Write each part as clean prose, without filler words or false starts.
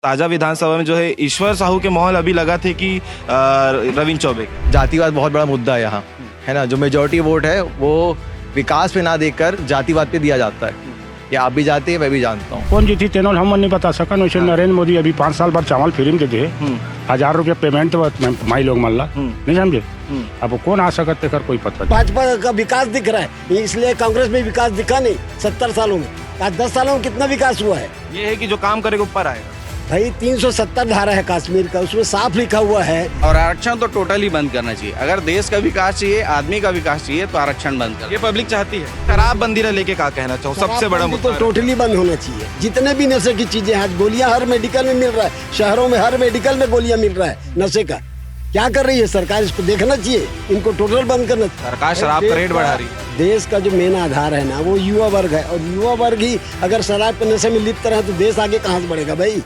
ताजा विधानसभा में जो है ईश्वर साहू के माहौल अभी लगा थे कि रविंद्र चौबे के। जातिवाद बहुत बड़ा मुद्दा है यहाँ, है ना। जो मेजोरिटी वोट है वो विकास पे ना देखकर जातिवाद पे दिया जाता है। ये आप भी जानते हैं, मैं भी जानता हूँ। कौन जीती तेनों हम नहीं बता सका। वैसे नरेंद्र मोदी अभी 5 साल बाद चावल फ्री में दे दे 1000 रुपया पेमेंट माई लोग मल्ला नहीं समझे। अब कौन आ सकते कर कोई पता नहीं। भाजपा का विकास दिख रहा है, इसलिए कांग्रेस में विकास दिखा नहीं 70 सालों में। आज 10 सालों में कितना विकास हुआ है? ये है कि जो काम करेगा ऊपर आएगा। भाई 370 धारा है कश्मीर का, उसमें साफ लिखा हुआ है। और आरक्षण तो टोटली बंद करना चाहिए। अगर देश का विकास चाहिए, आदमी का विकास चाहिए, तो आरक्षण बंद कर। ये पब्लिक चाहती है। शराबबंदी ने लेके क्या कहना चाहूँ, सबसे बड़ा मुद्दा तो टोटली बंद होना चाहिए। जितने भी नशे की चीजें हैं, आज गोलियां हर मेडिकल में मिल रहा है, शहरों में हर मेडिकल में गोलियां मिल रहा है नशे का। क्या कर रही है सरकार? इसको देखना चाहिए, इनको टोटल बंद करना चाहिए। सरकार शराब का रेट बढ़ा रही है। देश का जो मेन आधार है ना, वो युवा वर्ग है, और युवा वर्ग ही अगर शराब के नशे में लिप्त रहे तो देश आगे कहाँ से बढ़ेगा भाई।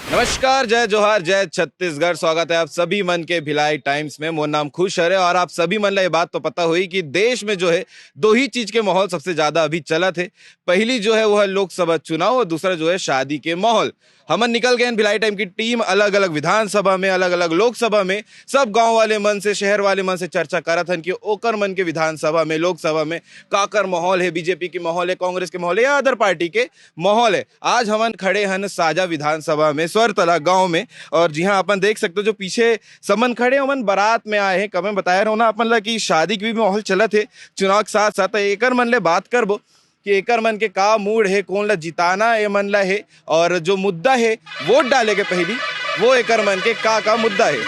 नमस्कार, जय जोहार, जय छत्तीसगढ़। स्वागत है आप सभी मन के भिलाई टाइम्स में। मोर नाम खुश है और आप सभी मन ला ये बात तो पता हुई कि देश में जो है दो ही चीज के माहौल सबसे ज्यादा अभी चला थे। पहली जो है वो है लोकसभा चुनाव और दूसरा जो है शादी के माहौल। हमन निकल गए भिलाई टाइम की टीम अलग अलग विधानसभा में, अलग अलग लोकसभा में। सब गांव वाले मन से, शहर वाले मन से चर्चा करत हन कि ओकर मन के विधानसभा में, लोकसभा में काकर माहौल है, बीजेपी के माहौल है, कांग्रेस के माहौल है या अदर पार्टी के माहौल है। आज हमन खड़े हन साजा विधानसभा में, स्वरतला गांव में। और जी हाँ, अपन देख सकते हो जो पीछे समन खड़े हमन बारात में आए हैं। कब मैं बताया रहा ना अपन ला कि शादी के भी माहौल चलत है चुनाव के साथ साथ। एकर मन ले बात करबो कि एकर मन के का मूड है, कौन ला जिताना ए मन ला है, और जो मुद्दा है वोट डाले के पहली वो एकर मन के का मुद्दा है।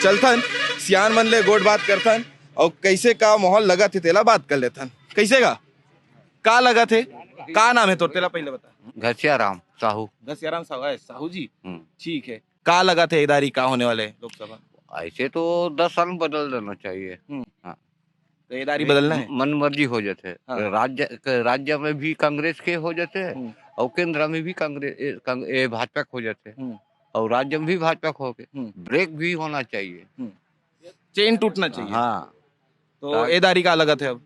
चलथन सियान मन ले गोट बात करथन और कैसे का माहौल लगा थे तेला बात कर लेथन। कैसे का लगा थे? का नाम है तोर? तेला पहले बता। घसियाराम साहू। घसियाराम साहू है, साहू जी, ठीक है। का लगा थे इदारी का होने वाले लोकसभा? ऐसे तो 10 साल में बदल देना चाहिए। हाँ। तो इदारी बदलना है, मन मर्जी हो जाते। हाँ। राज्य में भी कांग्रेस के हो जाते और केंद्र में भी कांग्रेस भाजपा के हो जाते और राज्य में भी भाजपा के हो के। ब्रेक भी होना चाहिए, चेन टूटना चाहिए। हाँ। तो इदारी का लगा थे अब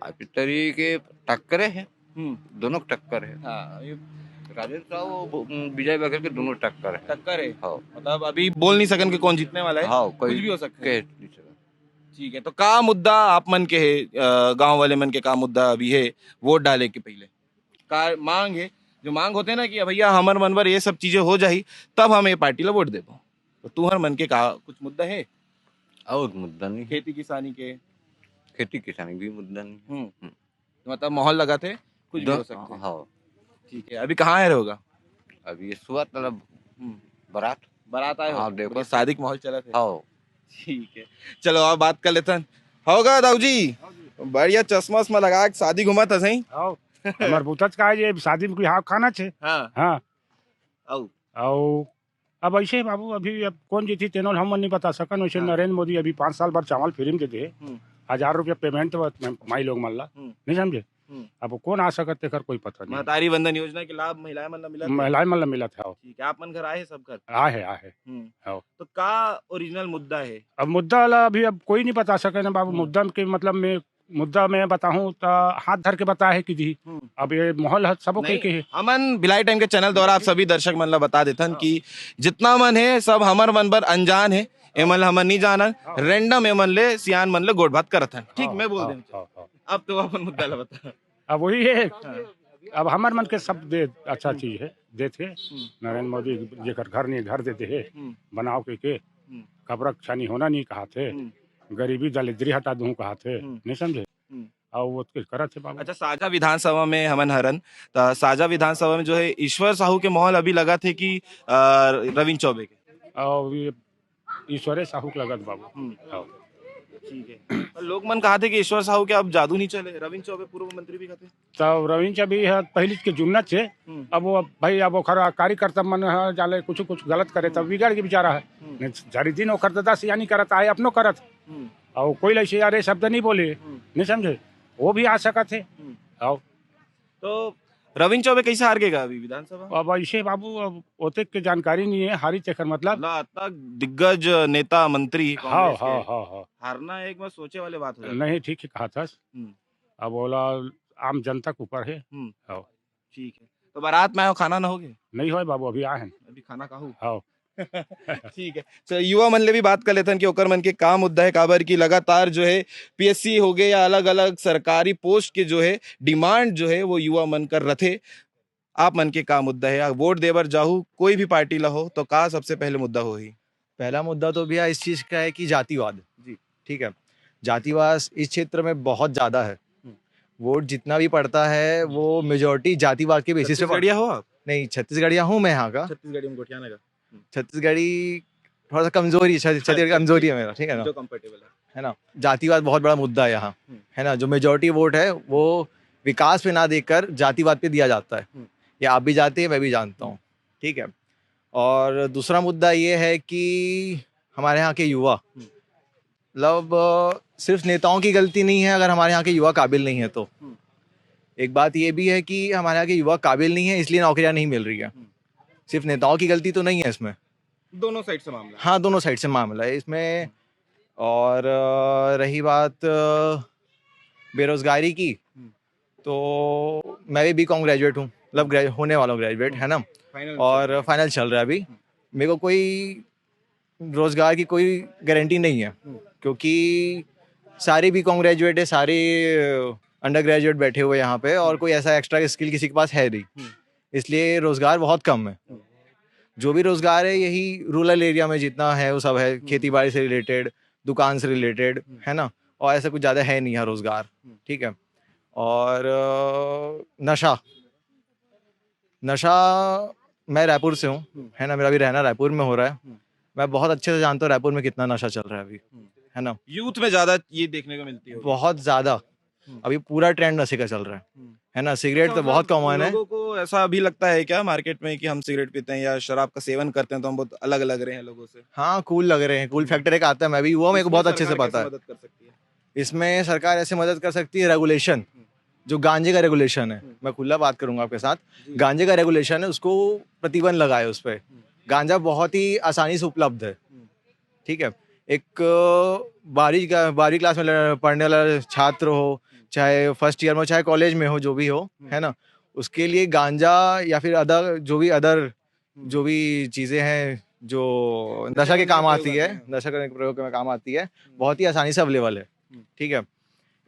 अभी तरीके टक्करे हैं, दोनों टक्कर है। हाँ, राजेंद्र साहू विजय बघेल के दोनों टक्कर है। टक्कर है। हाँ। मतलब अभी बोल नहीं सकन कि कौन जीतने वाला है। हाँ, कुछ भी हो सकता है। के ठीक है, तो का मुद्दा आप मन के है, गांव वाले मन के का मुद्दा अभी है वोट डाले के पहले? का मांग है, जो मांग होते हैं ना कि भैया हमर मन पर ये सब चीजें हो जाही तब हम ये पार्टी ला वोट देबो। तो तुहर मन के का कुछ मुद्दा है? और मुद्दा नहीं, खेती किसानी के, खेती किसानी भी मुद्दा नहीं। मतलब माहौल लगा थे, कुछ भी हो सकता है। हाँ। ठीक है, अभी कहाँ आए रहोगा? अभी ये सुबह मतलब बारात आए हो? हाँ, देखो मतलब शादी के माहौल चला थे। हाँ। ठीक है, चलो आप बात कर लेते हैं। होगा दाऊ जी, बढ़िया चश्मा उस्मा लगा के शादी घुमा था सही। हमार पूछत का ये शादी में कोई हाथ खाना छे। हाँ। हाँ। औ अब ऐसे बाबू अभी अब कौन जीती तेनों हम नहीं बता सकन। वैसे नरेंद्र मोदी अभी 5 साल बाद चावल फ्री में दे दे 1000 रुपया पेमेंट माई लोग मल्ला नहीं समझे। अब कौन आ सकते कर कोई पता नहीं। महतारी वंदन योजना के लाभ महिलाएं मन ला मिला था? महिलाएं मतलब मिला था। ठीक है, आप मन घर आए हैं सब घर? आहे आओ। तो का ओरिजिनल मुद्दा है? अब मुद्दा वाला अभी अब कोई नहीं बता सके ना बाबू। मुद्दा के मतलब में मुद्दा मैं बताऊं तो हाथ धर के बता है कि जी अब ये माहौल सबो के है। हमन भिलाई टाइम के चैनल द्वारा आप सभी दर्शक मन ला बता देथन कि जितना मन है सब हमर मन पर अनजान है। एमन हमन नहीं जानन, रैंडम एमन ले सियान मन ले गोट बात करत हन। ठीक, मैं बोल दे। अब तो अपन मुद्दा ला बता। अब वही है, अब हमार मन के सब दे अच्छा चीज है देते। नरेंद्र मोदी जेकर घर नहीं घर देते है बनाओ के कब्रक छानी होना नहीं कहा थे, गरीबी दरिद्री हटा दूं कहा थे नहीं समझे। और वो करत है बाबू। अच्छा, साजा विधानसभा में हमन हरन तो साजा विधानसभा में जो है ईश्वर साहू के माहौल अभी लगा थे कि रविंद्र चौबे के। और ये ईश्वरे साहू के लगत बाबू। ठीक है, तो लोग मन कहा थे कि ईश्वर साहू के अब जादू नहीं चले, रविंद्र चौबे पूर्व मंत्री भी कहते। तो रविंद्र चौबे है पहली के जुन्नत से। अब वो भाई अब ओखर कार्यकर्ता मन जाले कुछ गलत करे तब बिगड़ के बेचारा है। सारी दिन ओखर दादा सियानी करत आए अपनो करत और कोई ऐसे यार शब्द नहीं बोले नहीं समझे। वो भी आ सकत है। तो रविंद्र चौबे कैसे हार गएगा अभी विधानसभा? अब ऐसे बाबू अब ओते के जानकारी नहीं है, हारी चक्कर मतलब। मतलब आता दिग्गज नेता मंत्री हाँ कांग्रेस हाँ के, हाँ हाँ, हारना एक बार सोचे वाले बात हो जाती है। नहीं ठीक ही कहा था। हम्म, अब बोला आम जनता के ऊपर है। हम्म, हाँ, ठीक है। तो बारात में आयो खाना ना होगे? नहीं हो बाबू, अभी आए हैं। अभी खाना खाऊ। हाँ ठीक है। तो युवा मन ले भी बात कर लेते हैं कि ओकर मन के का मुद्दा है काबर की लगातार जो है पीएससी हो गए या अलग अलग सरकारी पोस्ट के जो है डिमांड जो है वो युवा मन कर रथे। आप मन के का मुद्दा है, वोट देवर जाहू कोई भी पार्टी ला हो तो का सबसे पहले मुद्दा हो ही? पहला मुद्दा तो भैया इस चीज़ का है कि जातिवाद। जी। ठीक है, जातिवाद इस क्षेत्र में बहुत ज़्यादा है। वोट जितना भी पड़ता है वो मेजोरिटी जातिवाद के बेसिस पे छत्तीसगढ़िया हो आप? नहीं, छत्तीसगढ़िया हूँ मैं यहाँ का। छत्तीसगढ़ी में गोटियाना का छत्तीसगढ़ी थोड़ा सा कमजोरी, छत्तीसगढ़ कमजोरी है मेरा, ठीक है ना, जो कंफर्टेबल है ना। जातिवाद बहुत बड़ा मुद्दा है यहाँ, है ना। जो मेजोरिटी वोट है वो विकास पे ना देकर जातिवाद पे दिया जाता है। ये आप भी जानते हैं, मैं भी जानता हूँ, ठीक है। और दूसरा मुद्दा ये है कि हमारे यहाँ के युवा, मतलब सिर्फ नेताओं की गलती नहीं है अगर हमारे यहाँ के युवा काबिल नहीं है तो। एक बात ये भी है कि हमारे यहाँ के युवा काबिल नहीं है इसलिए नौकरियाँ नहीं मिल रही है। सिर्फ नेताओं की गलती तो नहीं है इसमें, दोनों साइड से मामला है। हाँ दोनों साइड से मामला है इसमें। और रही बात बेरोजगारी की, तो मैं भी बीकॉम ग्रेजुएट हूँ, मतलब होने वाला हूँ ग्रेजुएट, है ना। फाइनल और फाइनल चल रहा है अभी। मेरे को कोई रोजगार की कोई गारंटी नहीं है क्योंकि सारे बीकॉम ग्रेजुएट है, सारे अंडर ग्रेजुएट बैठे हुए यहाँ पे, और कोई ऐसा एक्स्ट्रा स्किल किसी के पास है नहीं, इसलिए रोजगार बहुत कम है। जो भी रोजगार है यही रूरल एरिया में जितना है वो सब है, खेती बाड़ी से रिलेटेड, दुकान से रिलेटेड, है ना। और ऐसा कुछ ज़्यादा है नहीं यहाँ रोजगार, ठीक है। और नशा, मैं रायपुर से हूँ, है ना, मेरा भी रहना रायपुर में हो रहा है। मैं बहुत अच्छे से जानता हूँ रायपुर में कितना नशा चल रहा है अभी, है ना। यूथ में ज्यादा ये देखने को मिलती है। बहुत ज़्यादा अभी पूरा ट्रेंड नशे का चल रहा है ना। सिगरेट तो बहुत कॉमन है। लोगों को ऐसा अभी लगता है क्या मार्केट में कि हम सिगरेट पीते हैं या शराब का सेवन करते हैं तो हम बहुत अलग लग रहे हैं लोगों से? हाँ, कूल लग रहे हैं, कूल फैक्टर एक आता है, मैं भी हुआ, मेरे को बहुत अच्छे से सरकार पता है। कैसे मदद कर सकती है? इसमें सरकार ऐसे मदद कर सकती है, रेगुलेशन, जो गांजे का रेगुलेशन है, मैं खुला बात करूंगा आपके साथ। गांजे का रेगुलेशन है, उसको प्रतिबंध लगाए उस पर। गांजा बहुत ही आसानी से उपलब्ध है, ठीक है। एक 12वीं क्लास में पढ़ने वाला छात्र हो, चाहे फर्स्ट ईयर में, चाहे कॉलेज में हो, जो भी हो, है ना, उसके लिए गांजा या फिर अदर जो भी चीज़ें हैं जो नशा के काम आती है, नशा करने के प्रयोग में काम आती है, बहुत ही आसानी से अवेलेबल है, ठीक है।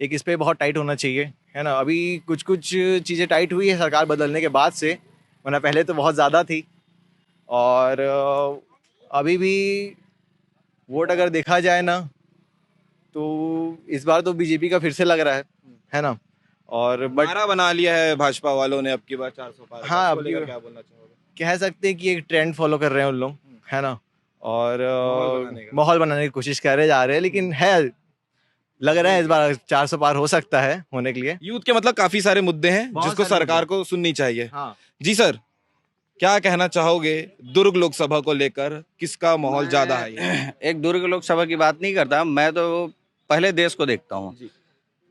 एक इस पे बहुत टाइट होना चाहिए, है ना। अभी कुछ चीज़ें टाइट हुई है सरकार बदलने के बाद से, वरना पहले तो बहुत ज़्यादा थी। और अभी भी वोट अगर देखा जाए ना तो इस बार तो बीजेपी का फिर से लग रहा है ना। और बट नारा बना लिया है भाजपा वालों ने अब की बार 400 पार। हाँ, उसको अब लेकर की- क्या बोलना चाहोगे? कह सकते हैं कि एक ट्रेंड फॉलो कर रहे हैं उन लोग, है ना। और माहौल बनाने की कोशिश कर रहे जा रहे हैं, लेकिन है लग रहा है इस बार 400 पार हो सकता है होने के लिए। यूथ के मतलब काफी सारे मुद्दे हैं बहुत जिसको सारे सरकार मुद्दे। को सुननी चाहिए। हाँ, जी सर, क्या कहना चाहोगे दुर्ग लोकसभा को लेकर, किसका माहौल ज्यादा है ये? एक दुर्ग लोकसभा की बात नहीं करता, मैं तो पहले देश को देखता हूँ। जी।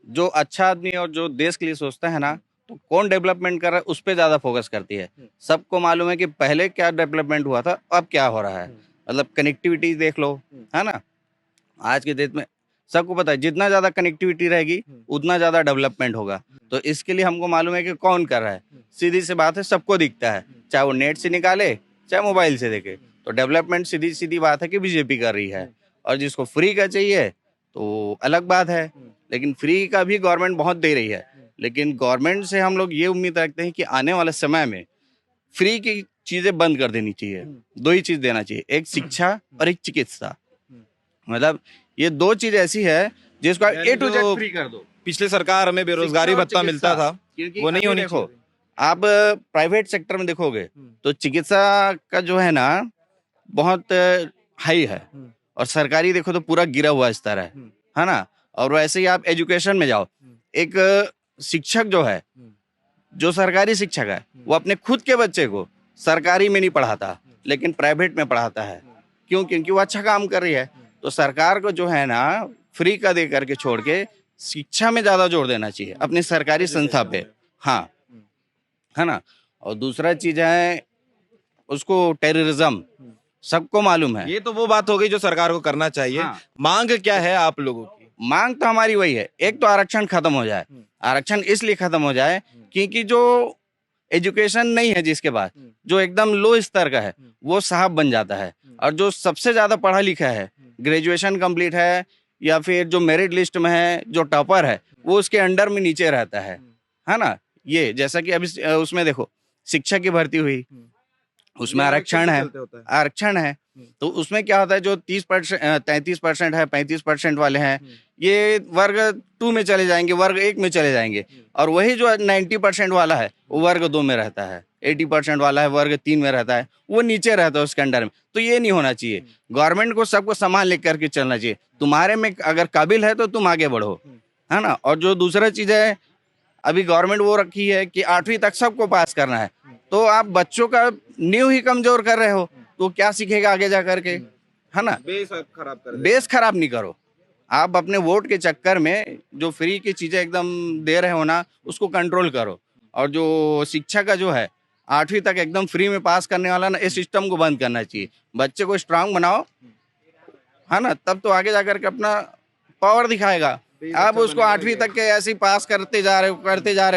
जो अच्छा आदमी और जो देश के लिए सोचता है ना, तो कौन डेवलपमेंट कर रहा है उस पर ज्यादा फोकस करती है। सबको मालूम है कि पहले क्या डेवलपमेंट हुआ था, अब क्या हो रहा है। मतलब कनेक्टिविटी देख लो, है ना। आज के डेट में सबको पता है जितना ज्यादा कनेक्टिविटी रहेगी उतना ज्यादा डेवलपमेंट होगा। तो इसके लिए हमको मालूम है कि कौन कर रहा है। सीधी सी बात है, सबको दिखता है, चाहे वो नेट से निकाले चाहे मोबाइल से देखे। तो डेवलपमेंट सीधी सीधी बात है कि बीजेपी कर रही है। और जिसको फ्री का चाहिए तो अलग बात है, लेकिन फ्री का भी गवर्नमेंट बहुत दे रही है। लेकिन गवर्नमेंट से हम लोग ये उम्मीद रखते हैं कि आने वाले समय में फ्री की चीजें बंद कर देनी चाहिए। दो ही चीज देना चाहिए, एक शिक्षा और एक चिकित्सा। मतलब ये दो चीज ऐसी है जिसको आप यानी A to Z जो फ्री कर दो। पिछले सरकार में बेरोजगारी शिक्षा और भत्ता मिलता चिकित्सा। था क्योंकि वो नहीं अभी होनी देखो, चाहिए। आप प्राइवेट सेक्टर में देखोगे तो चिकित्सा का जो है ना बहुत हाई है, और सरकारी देखो तो पूरा गिरा हुआ स्तर है ना। और वैसे ही आप एजुकेशन में जाओ, एक शिक्षक जो है, जो सरकारी शिक्षक है, वो अपने खुद के बच्चे को सरकारी में नहीं पढ़ाता लेकिन प्राइवेट में पढ़ाता है। क्यों? क्योंकि वो अच्छा काम कर रही है। तो सरकार को जो है ना फ्री का दे करके छोड़ के शिक्षा में ज्यादा जोर देना चाहिए अपनी सरकारी संस्था पे। हाँ, है ना। और दूसरा चीज है उसको टेररिज्म, सबको मालूम है। ये तो वो बात हो गई जो सरकार को करना चाहिए। हाँ। मांग क्या है आप लोगों की? मांग तो हमारी वही है, एक तो आरक्षण खत्म हो जाए। आरक्षण इसलिए खत्म हो जाए क्योंकि जो एजुकेशन नहीं है जिसके पास, जो एकदम लो स्तर का है, वो साहब बन जाता है। और जो सबसे ज्यादा पढ़ा लिखा है, ग्रेजुएशन कंप्लीट है या फिर जो मेरिट लिस्ट में है, जो टॉपर है, वो उसके अंडर में नीचे रहता है ना। ये जैसा कि अभी उसमें देखो शिक्षक की भर्ती हुई, उसमें आरक्षण है, आरक्षण है। तो उसमें क्या होता है, जो 30% 33% है, 35% वाले हैं, ये वर्ग 2 में चले जाएंगे, वर्ग 1 में चले जाएंगे। और वही जो 90% वाला है वो वर्ग 2 में रहता है, 80% वाला है वर्ग 3 में रहता है, वो नीचे रहता है उसके अंडर में। तो ये नहीं होना चाहिए। गवर्नमेंट को सबको समान लेकर के चलना चाहिए। तुम्हारे में अगर काबिल है तो तुम आगे बढ़ो, है ना। और जो दूसरा चीज है, अभी गवर्नमेंट वो रखी है कि 8वीं तक सबको पास करना है। तो आप बच्चों का नींव ही कमजोर कर रहे हो, तो क्या सीखेगा आगे जा करके, है ना। बेस खराब कर बेस खराब नहीं करो। आप अपने वोट के चक्कर में जो फ्री की चीजें एकदम दे रहे हो ना, उसको कंट्रोल करो। और जो शिक्षा का जो है 8वीं तक एकदम फ्री में पास करने वाला ना, इस सिस्टम को बंद करना चाहिए। बच्चे को स्ट्रांग बनाओ, है ना, तब तो आगे जाकर के अपना पावर दिखाएगा। आप उसको 8वीं तक के ऐसे ही पास करते जा रहे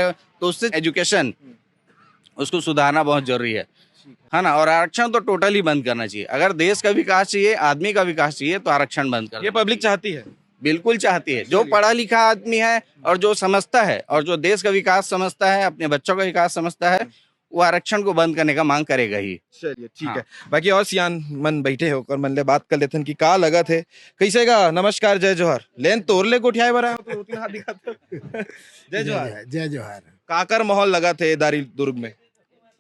हो, तो उससे एजुकेशन उसको सुधारना बहुत जरूरी है ना। और आरक्षण तो टोटली बंद करना चाहिए। अगर देश का विकास चाहिए, आदमी का विकास चाहिए, तो आरक्षण बंद करना। ये पब्लिक चाहती है। बिल्कुल चाहती है। जो पढ़ा लिखा आदमी है और जो समझता है और जो देश का विकास समझता है, अपने बच्चों का विकास समझता है, वो आरक्षण को बंद करने का मांग करेगा ही। चलिए ठीक हाँ। है। बाकी और सियान मन बैठे होकर मन ले बात कर लेते हैं कि का लगत है कैसे का। नमस्कार, जय जोहार। लेन तोरले को उठाए बरा तो 2-3 हाथ दिखाते जय जोहार। जय जोहार। काकर माहौल लगा थे दारी दुर्ग में?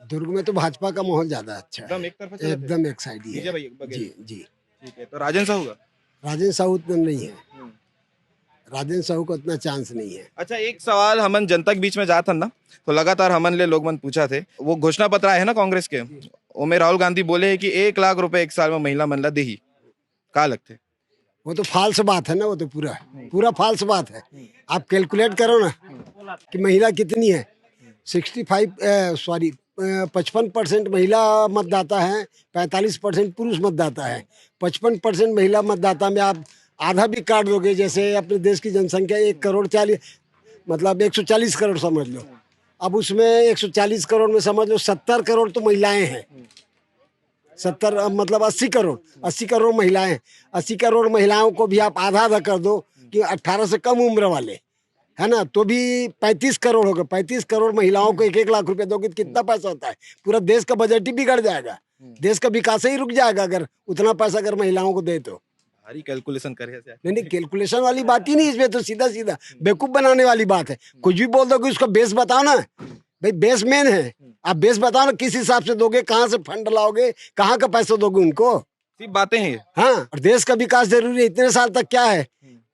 दुर्ग में तो भाजपा का माहौल ज्यादा अच्छा है, एकदम एक तरफा चले थे? एकदम एक साइड ही डीजे है। भाई बगैर। जी जी। ठीक है, तो राजन सा होगा। राजेंद्र साहू उतना नहीं है, राजेंद्र साहू को उतना चांस नहीं है। अच्छा, एक सवाल हमन जनता के बीच में जात हन ना, तो लगातार हमन ले लोग मन पूछा थे, वो घोषणा पत्र आए है ना कांग्रेस के, ओमे राहुल गांधी बोले है कि 1 लाख रुपए 1 साल में महिला मन ला देही। का लगते? वो तो फाल्स बात है ना, वो तो पूरा पूरा फाल्स बात है। आप कैलकुलेट करो ना कि महिला कितनी है। 55% महिला मतदाता है, 45% पुरुष मतदाता है। 55% महिला मतदाता में आप आधा भी काट दोगे, जैसे अपने देश की जनसंख्या 140 करोड़ समझ लो। अब उसमें 140 करोड़ में समझ लो 70 करोड़ तो महिलाएं हैं। 70 मतलब 80 करोड़ महिलाएं हैं। 80 करोड़ महिलाओं को भी आप आधा आधा कर दो कि 18 से कम उम्र वाले, है ना, तो भी 35 करोड़ हो गए। 35 करोड़ महिलाओं को 1-1 लाख रुपए दोगे तो कितना पैसा होता है? पूरा देश का बजट ही बिगड़ जाएगा, देश का विकास ही रुक जाएगा अगर उतना पैसा अगर महिलाओं को दे तो। भारी कैलकुलेशन करे से। नहीं, कैलकुलेशन वाली बात ही नहीं, इसमें तो सीधा सीधा बेवकूफ बनाने वाली बात है। कुछ भी बोल दो कि उसका बेस बताओ ना भाई, बेस मेन है। आप बेस बताओ ना, किस हिसाब से दोगे, कहाँ से फंड लाओगे, कहाँ का पैसा दोगे उनको। सिर्फ बातें हैं ये। हाँ, और देश का विकास जरूरी है। इतने साल तक क्या है,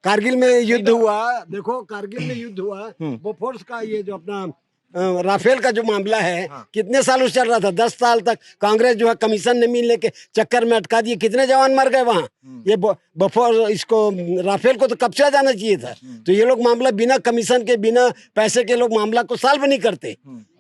कारगिल में युद्ध हुआ, देखो कारगिल में युद्ध हुआ, बोफोर्स का ये जो अपना राफेल का जो मामला है, कितने साल उस चल रहा था, 10 साल तक कांग्रेस जो है कमीशन ने मिलने के चक्कर में अटका दिए। कितने जवान मर गए वहाँ। ये बफोर इसको राफेल को तो कब चला जाना चाहिए था। तो ये लोग मामला बिना कमीशन के, बिना पैसे के लोग मामला को सॉल्व नहीं करते।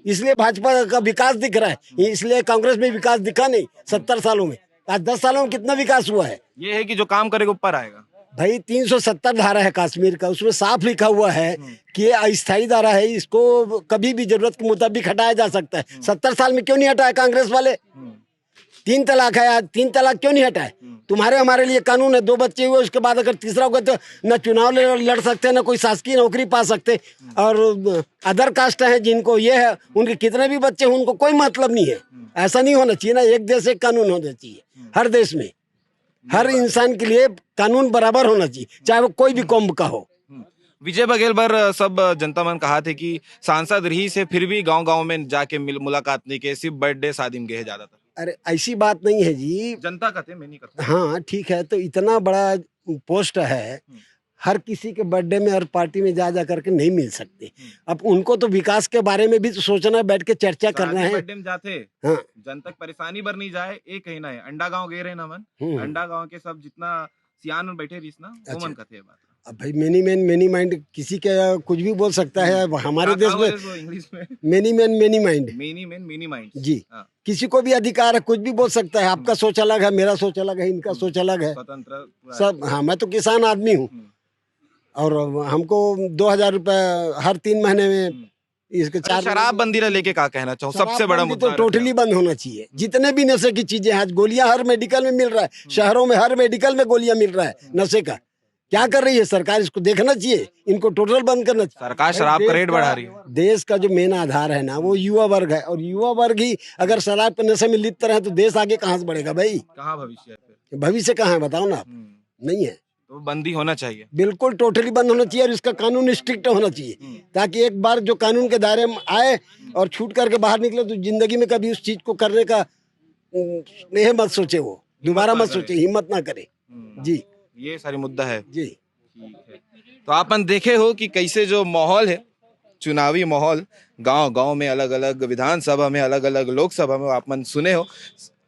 इसलिए भाजपा का विकास दिख रहा है, इसलिए कांग्रेस में विकास दिखा नहीं 70 सालों में। आज 10 सालों में कितना विकास हुआ है। ये है कि जो काम करेगा ऊपर आएगा। भाई 370 धारा है कश्मीर का, उसमें साफ लिखा हुआ है कि ये अस्थायी धारा है, इसको कभी भी जरूरत के मुताबिक हटाया जा सकता है। 70 साल में क्यों नहीं हटाया कांग्रेस वाले? 3 तलाक है, आज 3 तलाक क्यों नहीं हटाए? तुम्हारे हमारे लिए कानून है, 2 बच्चे हुए उसके बाद अगर तीसरा होगा तो न चुनाव लड़ सकते, न कोई शासकीय नौकरी पा सकते। और अदर कास्ट है जिनको ये है, उनके कितने भी बच्चे हों उनको कोई मतलब नहीं है। ऐसा नहीं होना चाहिए ना, एक देश एक कानून होना चाहिए हर देश में। हर इंसान के लिए कानून बराबर होना चाहिए, चाहे वो कोई भी कौम का हो। विजय बघेल पर सब जनता मन कहा थे कि सांसद रही से फिर भी गांव-गांव में जाके मुलाकात नहीं के, सिर्फ बर्थडे शादी में गए ज्यादातर। अरे ऐसी बात नहीं है जी। जनता कहते, मैं नहीं करता। हाँ ठीक है, तो इतना बड़ा पोस्ट है, हर किसी के बर्थडे में हर पार्टी में जा करके नहीं मिल सकते। अब उनको तो विकास के बारे में भी तो सोचना है, बैठ के चर्चा करना है। बर्थडे में जाते हाँ। जनता की परेशानी बर नहीं जाए, एक कहना है। अंडा गांव गए रहे ना मन, अंडा गांव के सब जितना सियान में बैठे रहीस ना, वो मन कहते बात। अब भाई मेनी मैन मेनी माइंड, किसी के कुछ भी बोल सकता है। अब हमारे देश में इंग्लिश में many man many mind, many man many mind. जी। किसी को भी अधिकार है, कुछ भी बोल सकता है। आपका सोच अलग है, मेरा सोच अलग है, इनका सोच अलग है, स्वतंत्र पूरा सब। हाँ, मैं तो किसान आदमी हूँ और हमको 2,000 रुपए हर 3 महीने में इसके अरे 4 शराबबंदी ला लेके का कहना चाहूँ, सबसे बड़ा मुद्दा तो टोटली बंद होना चाहिए। जितने भी नशे की चीजें हैं, आज गोलियां हर मेडिकल में मिल रहा है, शहरों में हर मेडिकल में गोलियां मिल रहा है नशे का। क्या कर रही है सरकार? इसको देखना चाहिए, इनको टोटल बंद करना चाहिए। सरकार शराब का रेट बढ़ा रही है। देश का जो मेन आधार है ना, वो युवा वर्ग है, और युवा वर्ग ही अगर शराब के नशे में लिप्त रहे तो देश आगे कहाँ से बढ़ेगा भाई? कहाँ भविष्य है फिर? भविष्य कहाँ है बताओ ना आप? नहीं है। तो बंदी होना चाहिए। बिल्कुल टोटली बंद होना चाहिए और इसका कानून स्ट्रिक्ट होना चाहिए, ताकि एक बार जो कानून के दायरे में आए और छूट करके बाहर निकले तो जिंदगी में कभी उस चीज को करने का यह मत सोचे, वो दोबारा मत सोचे, हिम्मत ना करे। जी, ये सारी मुद्दा है। जी। ठीक है। तो आपन देखे हो कि कैसे जो माहौल है, चुनावी माहौल, गांव गांव में अलग अलग विधानसभा में, अलग अलग लोकसभा में आपन सुने हो,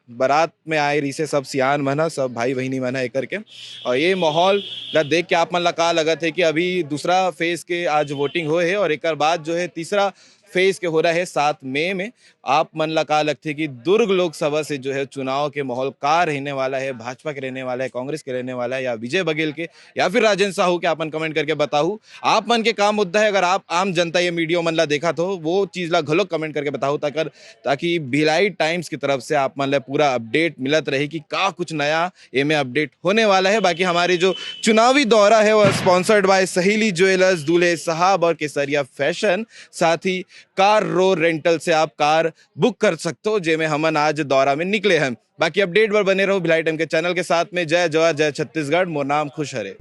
बारात में आए रही से सब सियान मना, सब भाई बहनी मना एक करके। और ये माहौल ला देख के आप मन ला का लगत है कि अभी दूसरा फेज के आज वोटिंग हुए है और एक बाद जो है तीसरा फेज के हो रहा है 7 मई में। आप मन ला का लगते कि दुर्ग लोकसभा से जो है चुनाव के माहौल का रहने वाला है? भाजपा के रहने वाला है, कांग्रेस के रहने वाला है, या विजय बघेल के, या फिर राजेंद्र साहू के? आपन कमेंट करके बताऊ आप मन के काम मुद्दा है। अगर आप आम जनता ये मीडिया मन ला देखा तो वो चीज ला घलो कमेंट करके बताऊ, ताकि भिलाई टाइम्स की तरफ से आप मन ला पूरा अपडेट मिलत रहे कि का कुछ नया एमे अपडेट होने वाला है। बाकी हमारी जो चुनावी दौरा है वह स्पॉन्सर्ड बाय सहेली ज्वेलर्स, दूल्हे साहब और केसरिया फैशन। साथ ही कार रो रेंटल से आप कार बुक कर सकते हो, जेमे हमन आज दौरा में निकले हैं। बाकी अपडेट पर बने रहो भिलाई टाइम के चैनल के साथ में। जय जवाहर जय छत्तीसगढ़, मोर नाम खुश हरे।